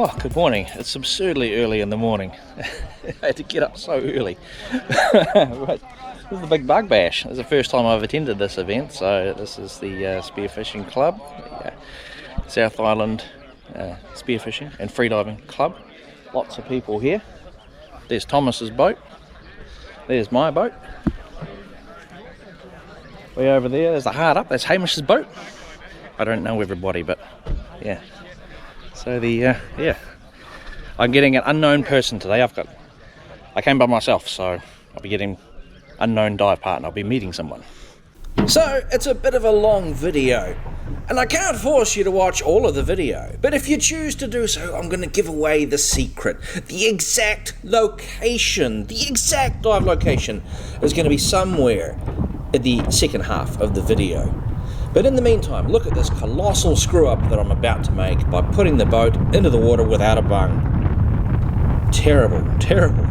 Oh, good morning. It's absurdly early in the morning. I had to get up so early. But this is the big bug bash. This is the first time I've attended this event. So this is the Spearfishing Club, the South Island Spearfishing and Freediving Club. Lots of people here. There's Thomas's boat. There's my boat. Way over there's the hard up. That's Hamish's boat. I don't know everybody, but yeah. So I'm getting an unknown person today. I came by myself, so I'll be getting unknown dive partner. I'll be meeting someone. So it's a bit of a long video, and I can't force you to watch all of the video, but if you choose to do so, I'm going to give away the secret. The exact location, the exact dive location is going to be somewhere in the second half of the video. But in the meantime, look at this colossal screw up that I'm about to make by putting the boat into the water without a bung. Terrible, terrible.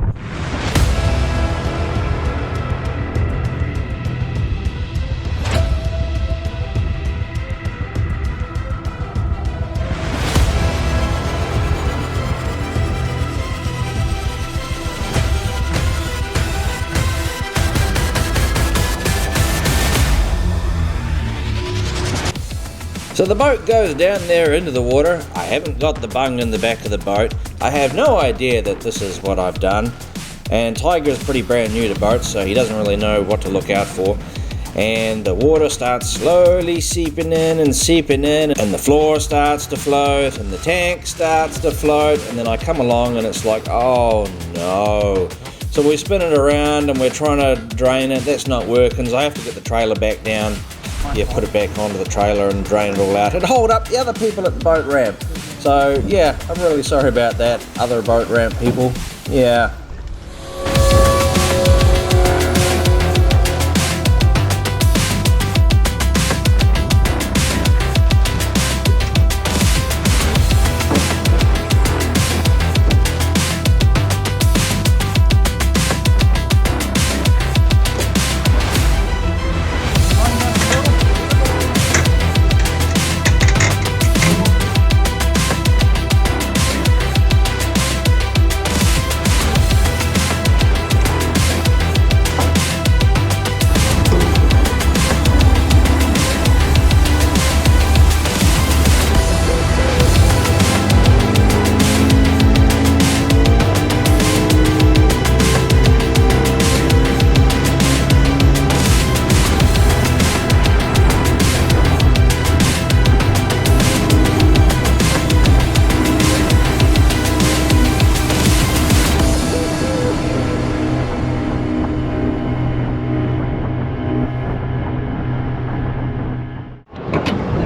So the boat goes down there into the water. I haven't got the bung in the back of the boat. I have no idea that this is what I've done. And Tiger's pretty brand new to boats, so he doesn't really know what to look out for. And the water starts slowly seeping in, and the floor starts to float, and the tank starts to float, and then I come along and it's like, oh no. So we spin it around and we're trying to drain it. That's not working, so I have to get the trailer back down. Yeah, put it back onto the trailer and drain it all out and hold up the other people at the boat ramp. So yeah, I'm really sorry about that, other boat ramp people. Yeah.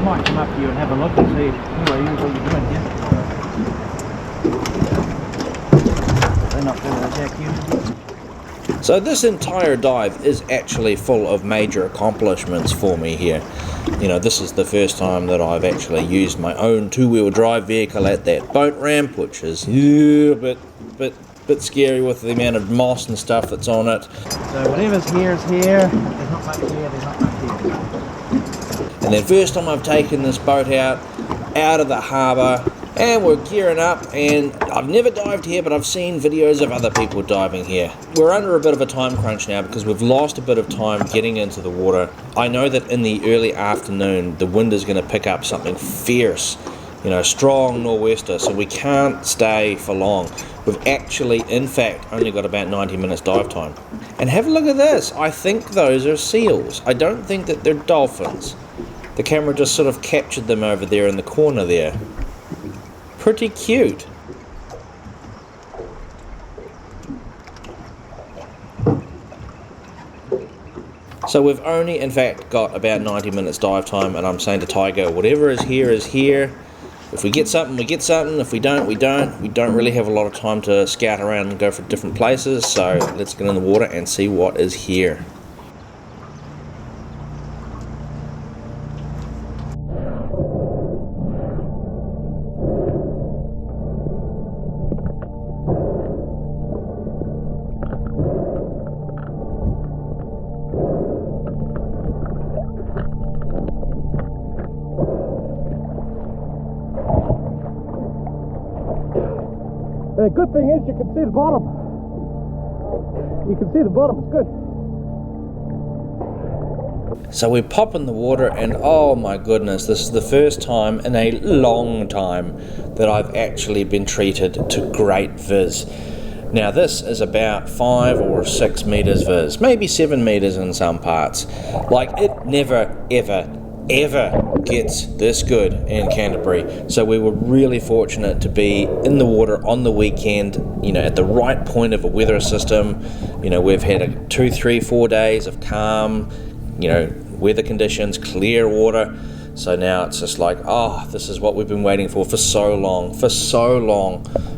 Might come up to you and have a look and see what you're doing here. They're not going to attack you. So this entire dive is actually full of major accomplishments for me here. You know, this is the first time that I've actually used my own two-wheel drive vehicle at that boat ramp, which is a bit scary with the amount of moss and stuff that's on it. So whatever's here is here. There's not much here, there's not much here. And then first time I've taken this boat out of the harbour, and we're gearing up, and I've never dived here, but I've seen videos of other people diving here. We're under a bit of a time crunch now because we've lost a bit of time getting into the water. I know that in the early afternoon the wind is going to pick up something fierce, you know, strong nor'wester, so we can't stay for long. We've actually, in fact, only got about 90 minutes dive time. And have a look at this. I think those are seals. I don't think that they're dolphins. The camera just sort of captured them over there in the corner there. Pretty cute. So we've only in fact got about 90 minutes dive time, and I'm saying to Tiger, whatever is here is here. If we get something, we get something. If we don't, we don't. We don't really have a lot of time to scout around and go for different places, so let's get in the water and see what is here. The good thing is you can see the bottom. You can see the bottom, it's good. So we pop in the water and oh my goodness, this is the first time in a long time that I've actually been treated to great viz. Now this is about 5 or 6 meters viz, maybe 7 meters in some parts. Like it never ever gets this good in Canterbury. So we were really fortunate to be in the water on the weekend, you know, at the right point of a weather system. You know, we've had 2, 3, 4 days of calm, you know, weather conditions, clear water. So now it's just like, oh, this is what we've been waiting for so long,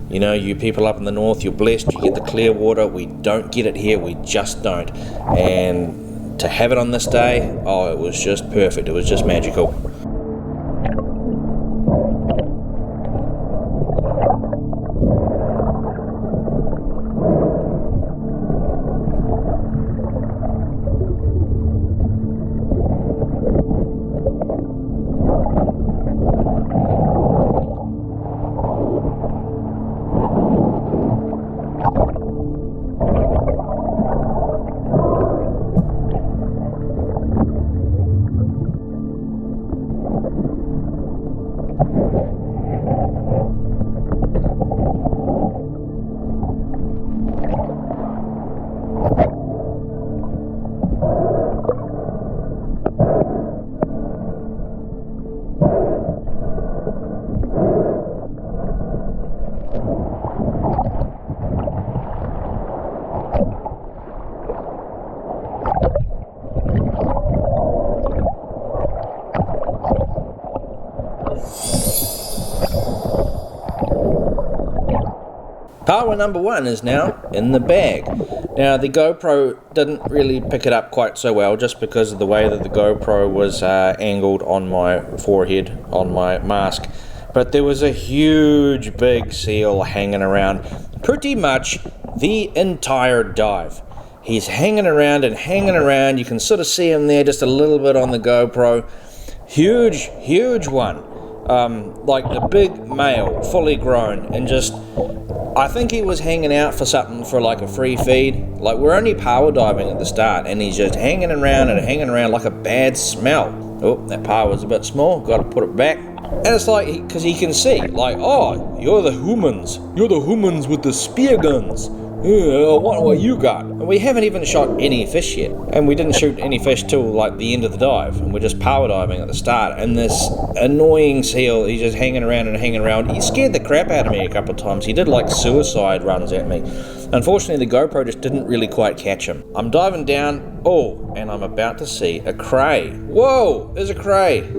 You know, you people up in the north, you're blessed, you get the clear water. We don't get it here, we just don't. And to have it on this day, oh, it was just perfect, it was just magical. PAUA number 1 is now in the bag. Now the GoPro didn't really pick it up quite so well just because of the way that the GoPro was angled on my forehead, on my mask. But there was a huge big seal hanging around pretty much the entire dive. He's hanging around and hanging around. You can sort of see him there just a little bit on the GoPro. Huge one. Like the big male, fully grown, and just, I think he was hanging out for something for like a free feed. Like we're only power diving at the start and he's just hanging around like a bad smell. Oh, that power was a bit small, got to put it back. And it's like, because he can see, like, oh, you're the humans with the spear guns. What you got? And we haven't even shot any fish yet, and we didn't shoot any fish till like the end of the dive, and we're just power diving at the start. And this annoying seal, he's just hanging around and hanging around. He scared the crap out of me a couple of times. He did like suicide runs at me. Unfortunately, the GoPro just didn't really quite catch him. I'm diving down, oh, and I'm about to see a cray. Whoa, there's a cray.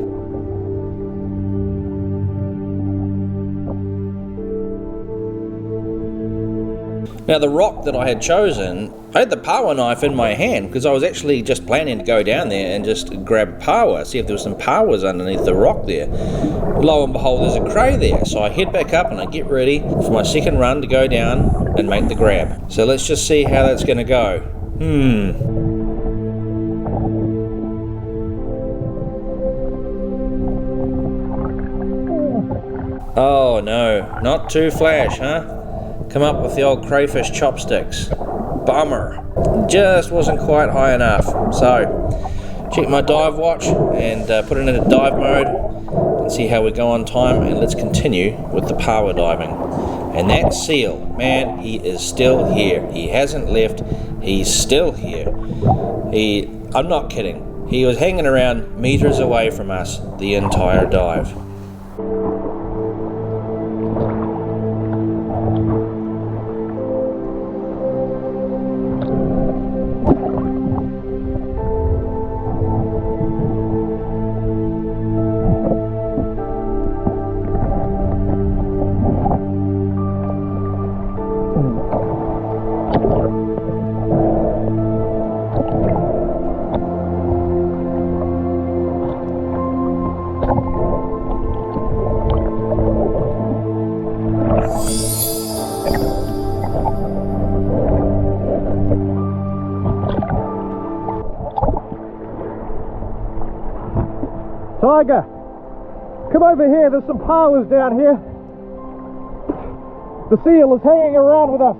Now the rock that I had chosen, I had the PAUA knife in my hand because I was actually just planning to go down there and just grab PAUA, see if there was some PAUAs underneath the rock there. Lo and behold, there's a cray there. So I head back up and I get ready for my second run to go down and make the grab. So let's just see how that's going to go. Oh no, not too flash, huh? Come up with the old crayfish chopsticks. Bummer. Just wasn't quite high enough. So, check my dive watch and put it into dive mode and see how we go on time, and let's continue with the power diving. And that seal, man, he is still here. He hasn't left. He's still here. I'm not kidding. He was hanging around meters away from us the entire dive. Tiger, come over here, there's some PAUAs down here. The seal is hanging around with us.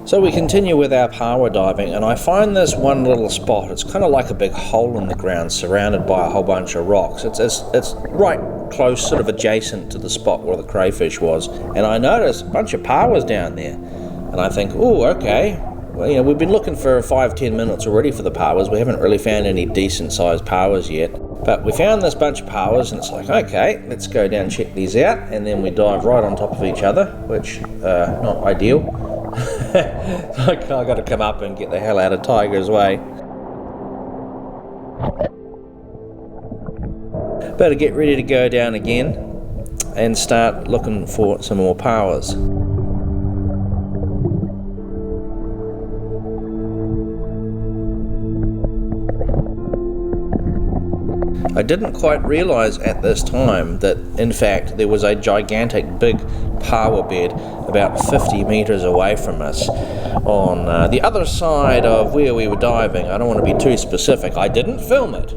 So we continue with our power diving, and I find this one little spot. It's kind of like a big hole in the ground surrounded by a whole bunch of rocks. It's right close, sort of adjacent to the spot where the crayfish was. And I notice a bunch of PAUAS down there. And I think, oh, okay. Well, you know, we've been looking for 5-10 minutes already for the PAUAS. We haven't really found any decent sized PAUAS yet. But we found this bunch of PAUAS, and it's like, okay, let's go down and check these out. And then we dive right on top of each other, which, not ideal. I got to come up and get the hell out of Tiger's way. Better get ready to go down again and start looking for some more PAUAS. I didn't quite realise at this time that, in fact, there was a gigantic big PAUA bed about 50 metres away from us on the other side of where we were diving. I don't want to be too specific. I didn't film it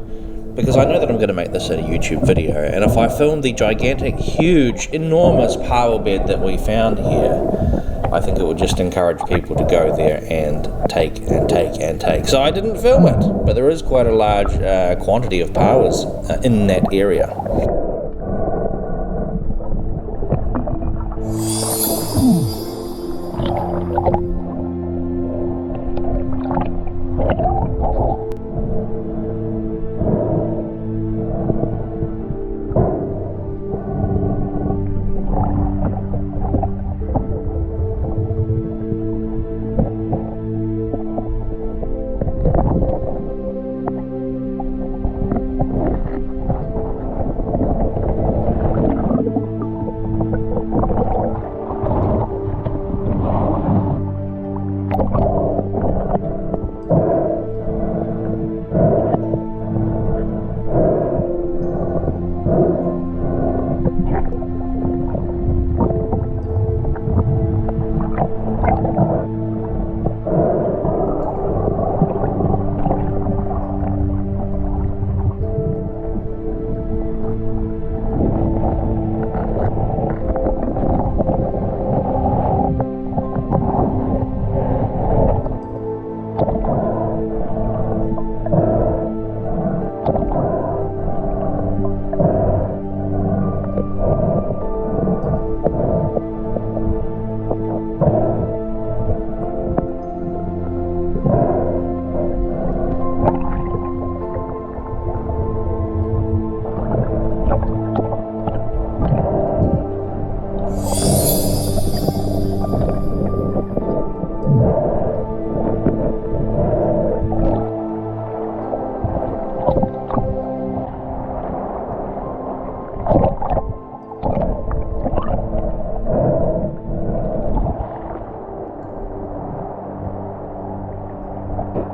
because I know that I'm going to make this a YouTube video, and if I filmed the gigantic, huge, enormous PAUA bed that we found here, I think it would just encourage people to go there and take and take and take. So I didn't film it, but there is quite a large quantity of PAUAS in that area.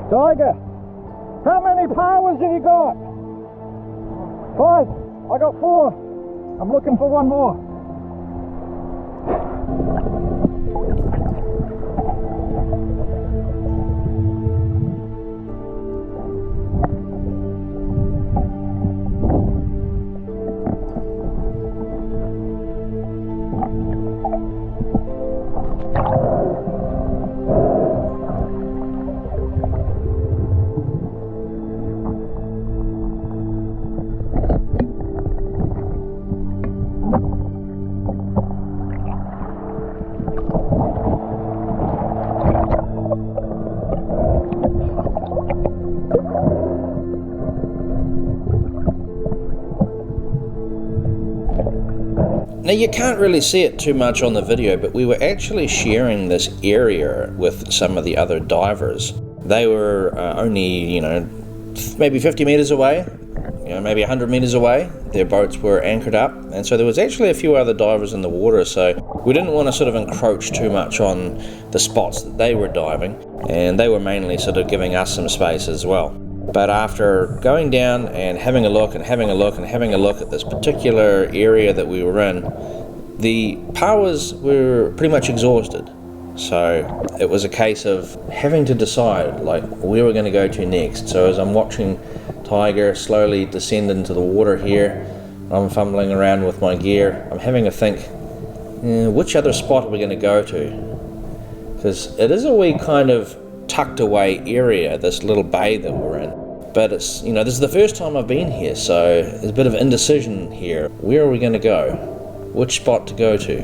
Tiger, how many PAUAS have you got? 5. I got 4. I'm looking for one more. Now you can't really see it too much on the video, but we were actually sharing this area with some of the other divers. They were only, maybe 50 meters away, maybe 100 meters away. Their boats were anchored up, and so there was actually a few other divers in the water, so we didn't want to sort of encroach too much on the spots that they were diving, and they were mainly sort of giving us some space as well. But after going down and having a look and having a look and having a look at this particular area that we were in, the PAUAS were pretty much exhausted. So it was a case of having to decide like where we're going to go to next. So as I'm watching Tiger slowly descend into the water here, I'm fumbling around with my gear, I'm having a think, Which other spot are we going to go to? Because it is a wee kind of tucked away area, this little bay that we're in. But it's, you know, this is the first time I've been here, so there's a bit of indecision here. Where are we going to go? Which spot to go to?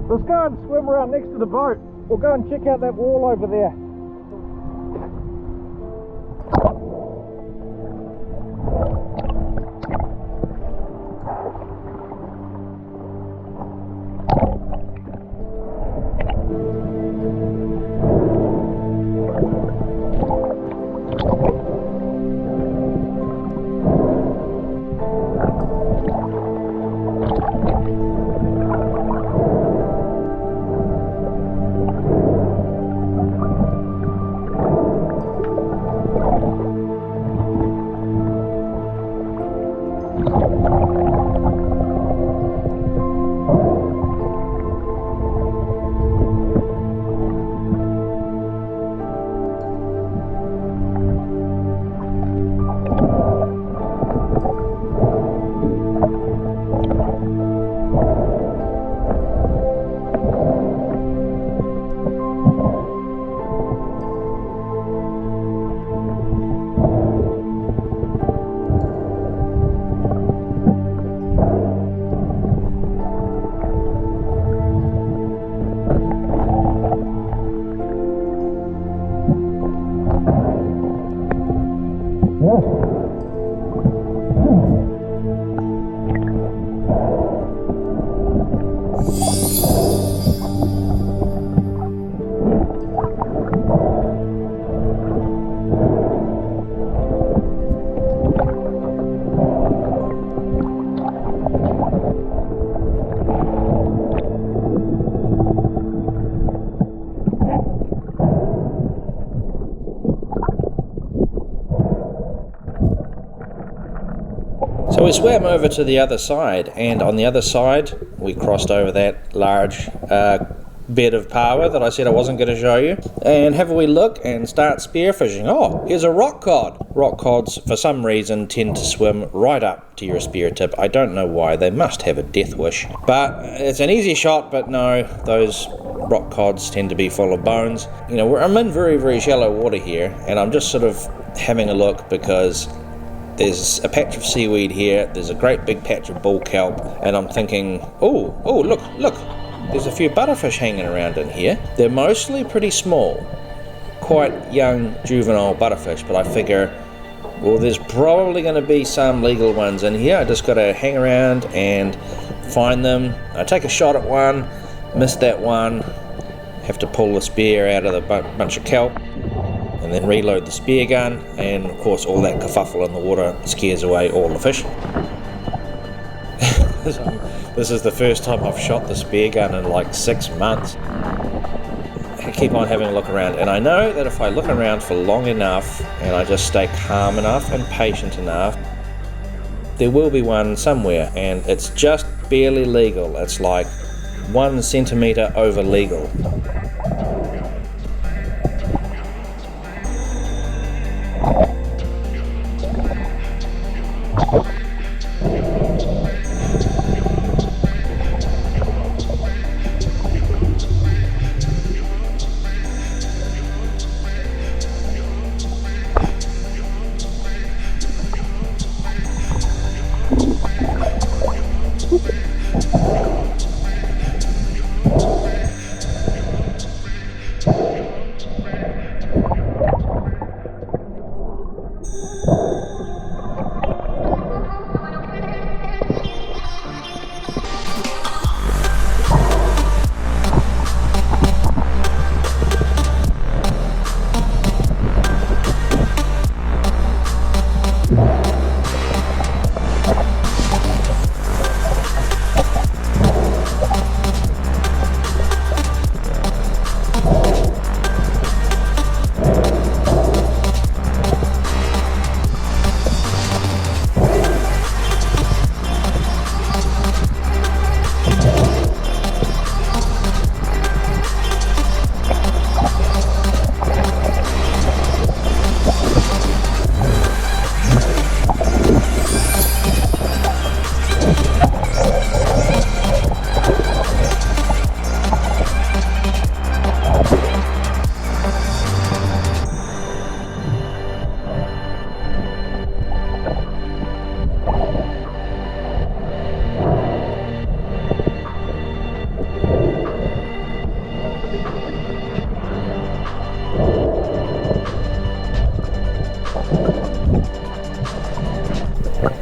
Let's go and swim around next to the boat. We'll go and check out that wall over there. So we swam over to the other side, and on the other side we crossed over that large bed of paua that I said I wasn't going to show you, and have a wee look and start spearfishing. Oh, here's a rock cod. Rock cods for some reason tend to swim right up to your spear tip. I don't know why, they must have a death wish, but it's an easy shot. But no, those rock cods tend to be full of bones. You know, I'm in very, very shallow water here, and I'm just sort of having a look because there's a patch of seaweed here, there's a great big patch of bull kelp, and I'm thinking, oh, look, there's a few butterfish hanging around in here. They're mostly pretty small, quite young juvenile butterfish, but I figure, well, there's probably going to be some legal ones in here. I just got to hang around and find them. I take a shot at one, miss that one, have to pull the spear out of the bunch of kelp, and then reload the spear gun, and of course all that kerfuffle in the water scares away all the fish. This is the first time I've shot the spear gun in like 6 months. I keep on having a look around, and I know that if I look around for long enough and I just stay calm enough and patient enough, there will be one somewhere, and it's just barely legal. It's like 1 centimetre over legal.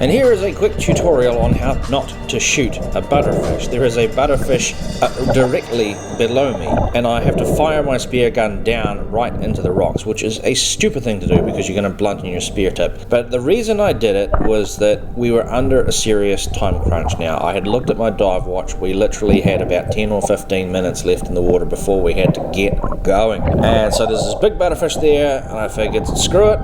And here is a quick tutorial on how not to shoot a butterfish. There is a butterfish directly below me, and I have to fire my spear gun down right into the rocks, which is a stupid thing to do because you're going to blunt your spear tip. But the reason I did it was that we were under a serious time crunch now. I had looked at my dive watch. We literally had about 10 or 15 minutes left in the water before we had to get going. And so there's this big butterfish there, and I figured, screw it,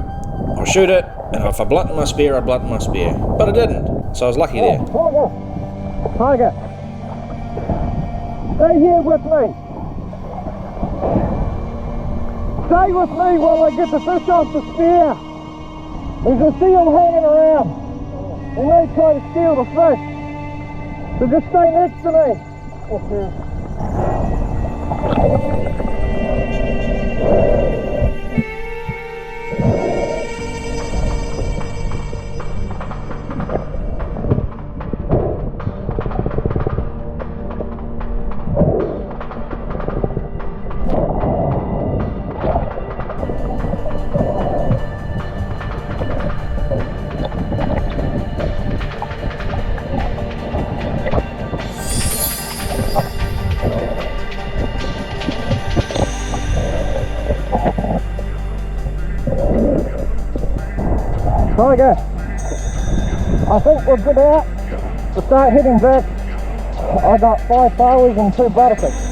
I'll shoot it, and if I blunt my spear, I blunt my spear. But I didn't, so I was lucky there. Tiger, stay here with me. Stay with me while I get the fish off the spear. There's a seal hanging around. He may try to steal the fish. So just stay next to me. Okay. Tiger, I think we're good out to start heading back. I got 5 PAUAS and 2 butterfish.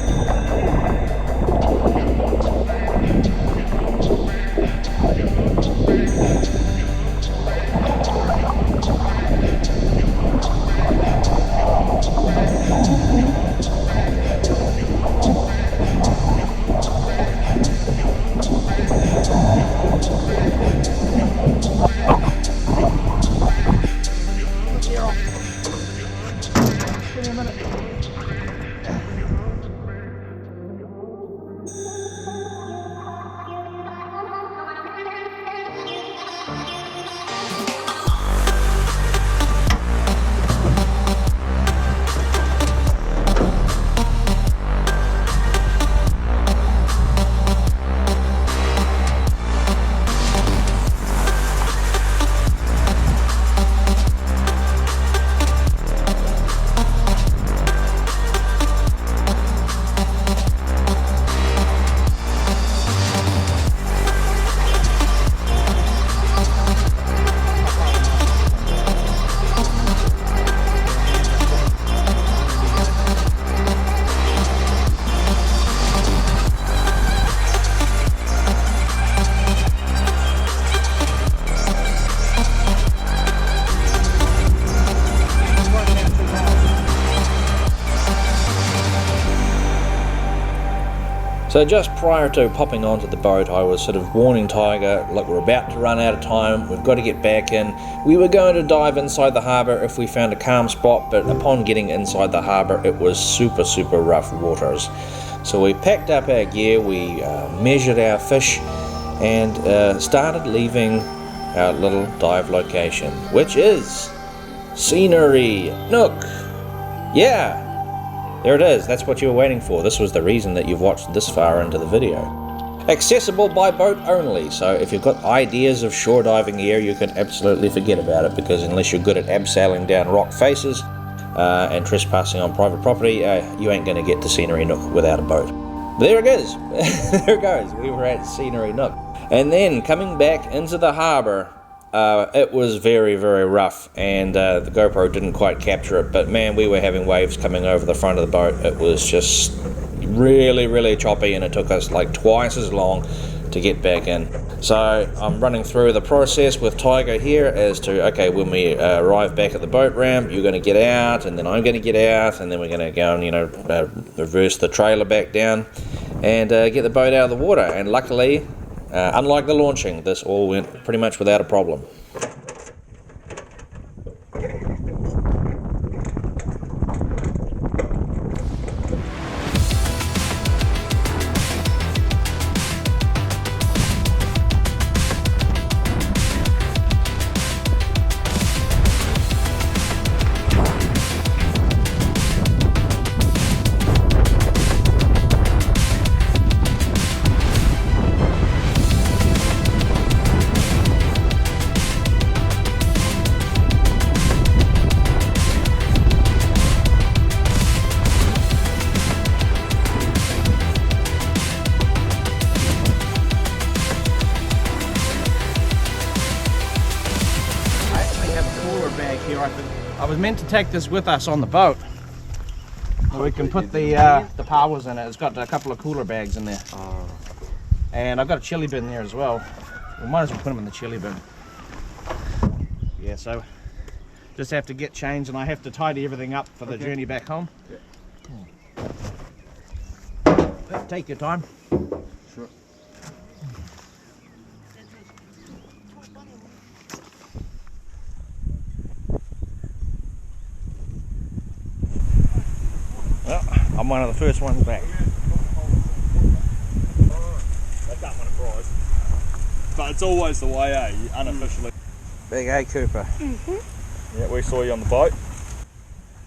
So just prior to popping onto the boat, I was sort of warning Tiger, look, we're about to run out of time, we've got to get back in. We were going to dive inside the harbour if we found a calm spot, but upon getting inside the harbour, it was super, super rough waters. So we packed up our gear, we measured our fish, and started leaving our little dive location, which is Scenery Nook. Yeah! There it is, that's what you were waiting for. This was the reason that you've watched this far into the video. Accessible by boat only, so if you've got ideas of shore diving here, you can absolutely forget about it, because unless you're good at abseiling down rock faces and trespassing on private property, you ain't going to get to Scenery Nook without a boat. But there it is, there it goes, we were at Scenery Nook. And then coming back into the harbour, it was very, very rough, and the GoPro didn't quite capture it, but man, we were having waves coming over the front of the boat. It was just really, really choppy, and it took us like twice as long to get back in. So I'm running through the process with Tiger here as to, okay, when we arrive back at the boat ramp, you're going to get out, and then I'm going to get out, and then we're going to go and, reverse the trailer back down and get the boat out of the water. And luckily, unlike the launching, this all went pretty much without a problem. meant to take this with us on the boat. We can put the PAUAS in it. It's got a couple of cooler bags in there. And I've got a chili bin there as well. We might as well put them in the chili bin. Yeah, so just have to get changed, and I have to tidy everything up for the journey back home. Take your time. Sure. Well, I'm one of the first ones back. They can't win a prize. But it's always the way, eh? Unofficially. Big A Cooper. Yeah, we saw you on the boat.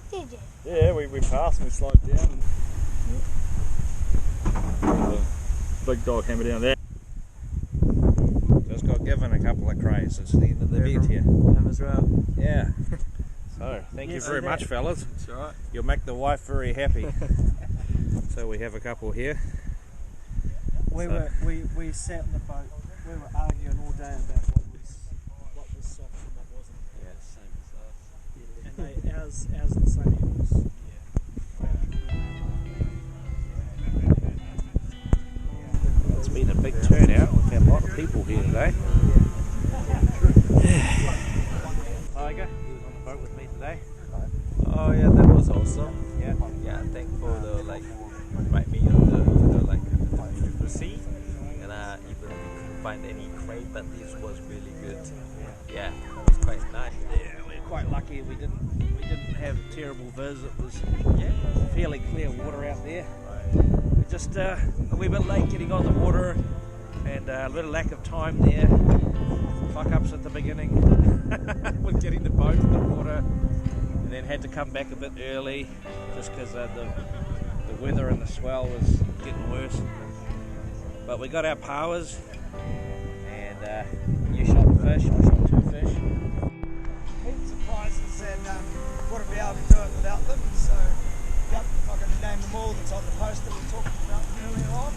Did you? Yeah, we passed and we slowed down. And big dog hammer down there. Just got given a couple of crays. It's the end of the vet here. Him as well. Yeah. So, thank you very much, fellas. That's alright. You'll make the wife very happy. So we have a couple here. We sat in the boat. We were arguing all day about what was soft and what wasn't. Yeah, same as us. And ours are the same animals. It's been a big turnout. We've had a lot of people here today. Tiger, he was on the boat with me today. Oh yeah, that was awesome. Yeah. Yeah, thanks for the invite me on the beautiful sea, and even couldn't find any crate, but this was really good. Yeah, it was quite nice. Yeah, we're quite lucky. We didn't have terrible viz. It was fairly clear water out there. We just a wee bit late getting on the water, and a little lack of time there. Fuck ups at the beginning with getting the boat in the water, and then had to come back a bit early just because the weather and the swell was getting worse. But we got our PAUAS, and you shot the fish, I shot 2 fish. Heaps of prizes and wouldn't be able to do it without them. So, yep, I'm not going to name them all. That's on the poster we talked about earlier on.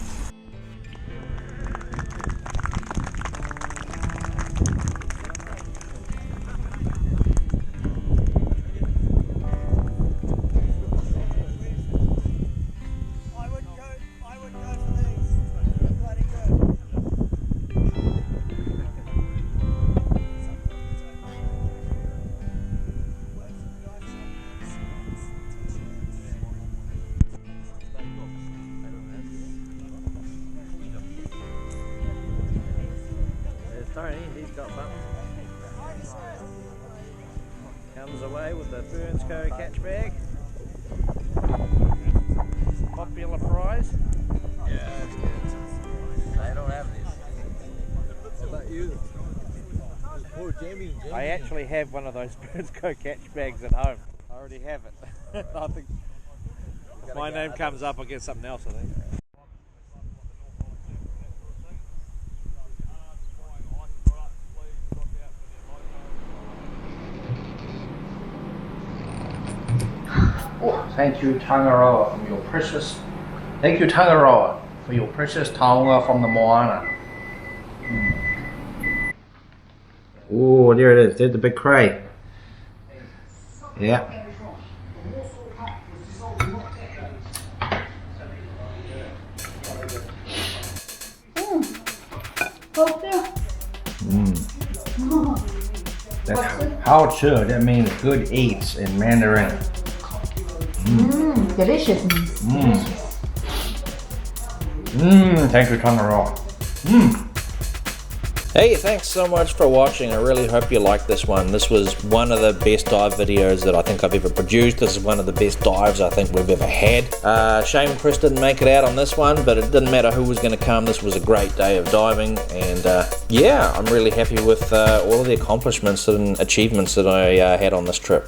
I would go for these. They're bloody good. There's Tony, he's got something. Comes away with the Burns Co catch bag. Popular prize. Yeah, it's good. I don't have this. What about you? Poor Jamie. I actually have one of those Burns Co catch bags at home. I already have it. I think if my name comes up, I'll get something else, I think. Oh, thank you, Tangaroa, for your precious. Thank you, Tangaroa, for your precious taonga from the moana. Oh, there it is. There's the big cray. Yeah. That's how to. That means good eats in Mandarin. Delicious. Thank you, Tangaroa. Hey, thanks so much for watching. I really hope you liked this one. This was one of the best dive videos that I think I've ever produced. This is one of the best dives I think we've ever had. Shame Chris didn't make it out on this one, but it didn't matter who was going to come. This was a great day of diving, and yeah, I'm really happy with all of the accomplishments and achievements that I had on this trip.